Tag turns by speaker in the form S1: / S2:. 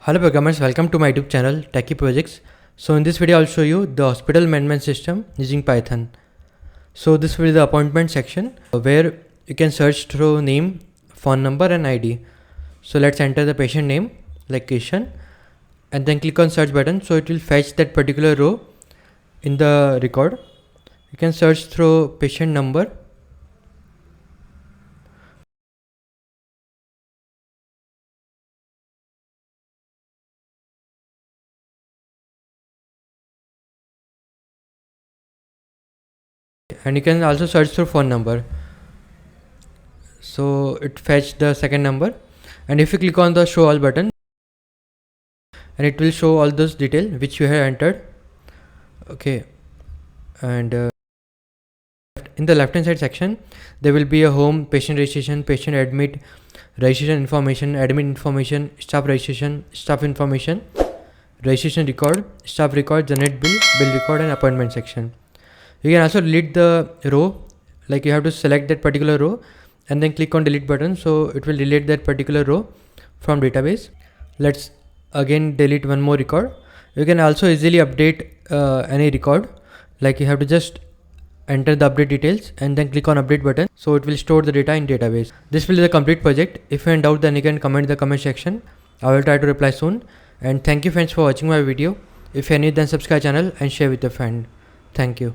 S1: Hello programmers, welcome to my YouTube channel Techie Projects. So in this video I'll show you the hospital management system using Python. So this will be the appointment section where you can search through name, phone number and ID. So let's enter the patient name, location, and then click on search button. So it will fetch that particular row in the record. You can search through patient number. And you can also search through phone number. So it fetched the second number, and if you click on the show all button, and it will show all those details which you have entered. Okay, and in the left hand side section there will be a home, patient registration, patient admit, registration information, admit information, staff registration, staff information, registration record, staff record, generate bill, bill record, and appointment section. You can also delete the row, like you have to select that particular row and then click on delete button, so it will delete that particular row from database. Let's again delete one more record. You can also easily update any record, like you have to just enter the update details and then click on update button, so it will store the data in database. This will be the complete project. If you're in doubt, then you can comment in the comment section. I will try to reply soon. And thank you friends for watching my video. If you're new, then subscribe channel and share with your friend. Thank you.